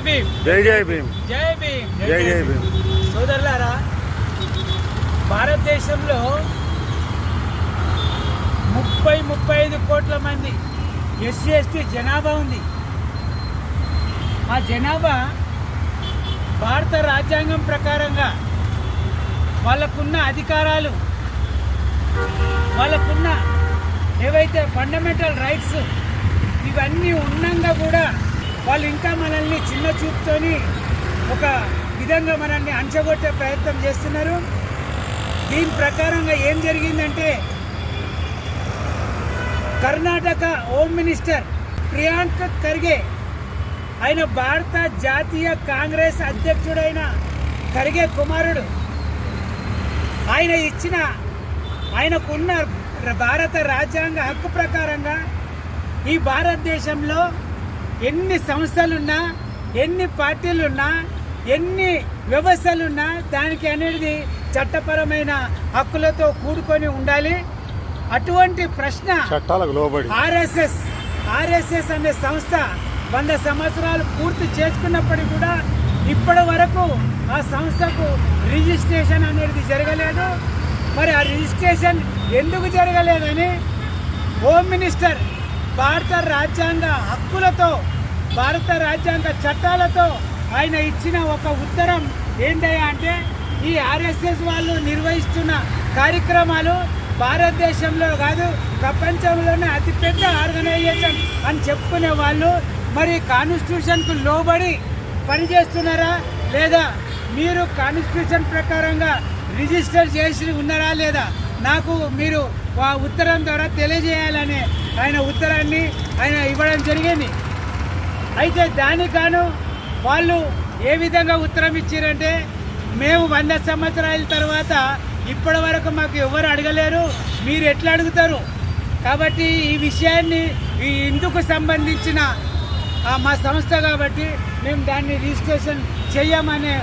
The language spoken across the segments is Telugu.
భీమ్, జై జై భీమ్, జై భీమ్, జై జై భీమ్. సోదరులారా, భారతదేశంలో 35 కోట్ల మంది ఎస్సీ ఎస్టీ జనాభా ఉంది. ఆ జనాభా భారత రాజ్యాంగం ప్రకారంగా వాళ్ళకున్న అధికారాలు, వాళ్ళకున్న ఏవైతే ఫండమెంటల్ రైట్స్ ఇవన్నీ ఉన్నాగా కూడా వాళ్ళు ఇంకా మనల్ని చిన్న చూపుతోని ఒక విధంగా మనల్ని అంచగొట్టే ప్రయత్నం చేస్తున్నారు. దీని ప్రకారంగా ఏం జరిగిందంటే, కర్ణాటక హోమ్ మినిస్టర్ ప్రియాంక ఖర్గే, ఆయన భారత జాతీయ కాంగ్రెస్ అధ్యక్షుడైన ఖర్గే కుమారుడు, ఆయనకున్న భారత రాజ్యాంగ హక్కు ప్రకారంగా ఈ భారతదేశంలో ఎన్ని సంస్థలున్నా, ఎన్ని పార్టీలున్నా, ఎన్ని వ్యవస్థలున్నా దానికి అనేది చట్టపరమైన హక్కులతో కూడుకొని ఉండాలి. అటువంటి ప్రశ్న చట్టాలకు లోబడి ఆర్ఎస్ఎస్ అనే సంస్థ 100 సంవత్సరాలు పూర్తి చేసుకున్నప్పటికీ కూడా ఇప్పటి వరకు ఆ సంస్థకు రిజిస్ట్రేషన్ అనేది జరగలేదు. మరి ఆ రిజిస్ట్రేషన్ ఎందుకు జరగలేదని హోమ్ మినిస్టర్ భారత రాజ్యాంగ హక్కులతో, భారత రాజ్యాంగ చట్టాలతో ఆయన ఇచ్చిన ఒక ఉత్తరం ఏంటయ్యా అంటే, ఈ ఆర్ఎస్ఎస్ వాళ్ళు నిర్వహిస్తున్న కార్యక్రమాలు భారతదేశంలో కాదు ప్రపంచంలోనే అతిపెద్ద ఆర్గనైజేషన్ అని చెప్పుకునే వాళ్ళు మరి కాన్స్టిట్యూషన్కు లోబడి పనిచేస్తున్నారా లేదా, మీరు కాన్స్టిట్యూషన్ ప్రకారంగా రిజిస్టర్ చేసి ఉన్నారా లేదా, నాకు మీరు ఆ ఉత్తరం ద్వారా తెలియజేయాలని ఆయన ఉత్తరాన్ని ఆయన ఇవ్వడం జరిగింది. అయితే దానికి గాను వాళ్ళు ఏ విధంగా ఉత్తరం ఇచ్చారంటే, మేము 100 సంవత్సరాల తర్వాత ఇప్పటి వరకు మాకు ఎవరు అడగలేరు, మీరు ఎట్లా అడుగుతారు, కాబట్టి ఈ విషయాన్ని ఈ ఇందుకు సంబంధించిన మా సంస్థ కాబట్టి మేము దాన్ని రిజిస్ట్రేషన్ చేయమనే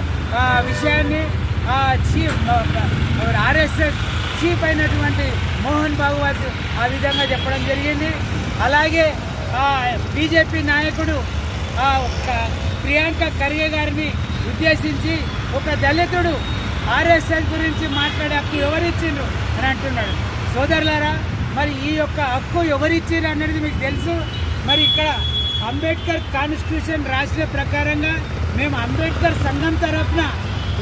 విషయాన్ని ఆర్ఎస్ఎస్ చీఫ్ అయినటువంటి మోహన్ భాగవత్ ఆ విధంగా చెప్పడం జరిగింది. అలాగే బీజేపీ నాయకుడు ప్రియాంక ఖర్గే గారిని ఉద్దేశించి ఒక దళితుడు ఆర్ఎస్ఎస్ గురించి మాట్లాడే హక్కు ఎవరిచ్చిండ్రు అని అంటున్నాడు. సోదరులారా, మరి ఈ యొక్క హక్కు ఎవరిచ్చిండ్రు అనేది మీకు తెలుసు. మరి ఇక్కడ అంబేద్కర్ కాన్స్టిట్యూషన్ రాసిన ప్రకారంగా మేము అంబేద్కర్ సంఘం తరఫున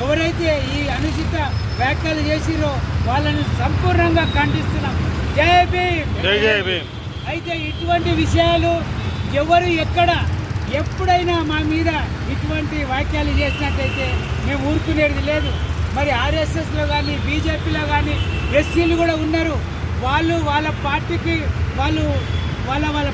ఎవరైతే ఈ అనుచిత వ్యాఖ్యలు చేసిరో వాళ్ళని సంపూర్ణంగా ఖండిస్తున్నాం. జై భీమ్, జై జై భీమ్. అయితే ఇటువంటి విషయాలు ఎవరు ఎక్కడ ఎప్పుడైనా మా మీద ఇటువంటి వ్యాఖ్యలు చేసినట్టయితే మేము ఊరుకునేది లేదు. మరి ఆర్ఎస్ఎస్లో కానీ బీజేపీలో కానీ ఎస్సీలు కూడా ఉన్నారు. వాళ్ళు వాళ్ళ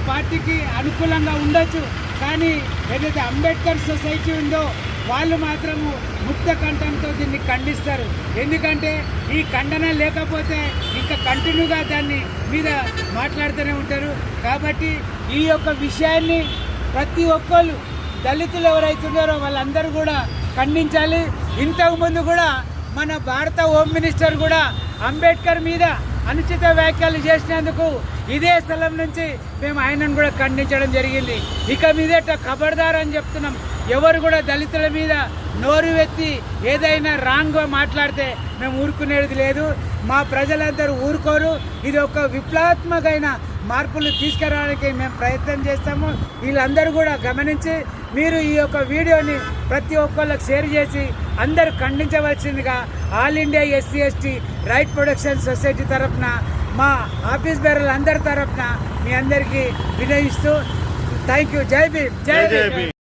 పార్టీకి అనుకూలంగా ఉండొచ్చు, కానీ ఏదైతే అంబేద్కర్ సొసైటీ ఉందో వాళ్ళు మాత్రము ముక్త కంఠంతో దీన్ని ఖండిస్తారు. ఎందుకంటే ఈ ఖండన లేకపోతే ఇంకా కంటిన్యూగా దాన్ని మీద మాట్లాడుతూనే ఉంటారు. కాబట్టి ఈ యొక్క విషయాన్ని ప్రతి ఒక్కళ్ళు దళితులు ఎవరైతున్నారో వాళ్ళందరూ కూడా ఖండించాలి. ఇంతకుముందు కూడా మన భారత హోమ్ మినిస్టర్ కూడా అంబేద్కర్ మీద అనుచిత వ్యాఖ్యలు చేసినందుకు ఇదే స్థలం నుంచి మేము ఆయనను కూడా ఖండించడం జరిగింది. ఇక మీదట ఖబర్దార్ అని చెప్తున్నాం. ఎవరు కూడా దళితుల మీద నోరు ఎత్తి ఏదైనా రాంగ్గా మాట్లాడితే మేము ఊరుకునేది లేదు. మా ప్రజలందరూ ఊరుకోరు. ఇది ఒక విప్లవాత్మకమైన మార్పులు తీసుకురావడానికి మేము ప్రయత్నం చేస్తాము. వీళ్ళందరూ కూడా గమనించి మీరు ఈ యొక్క వీడియోని ప్రతి ఒక్కళ్ళకి షేర్ చేసి అందరూ ఖండించవలసిందిగా all India SC ST right protection society తరఫున మా ఆఫీస్ బేరర్లు అందరి తరఫున మీ అందరికీ వినయిస్తూ థ్యాంక్ యూ. జై భీమ్, జై భీమ్.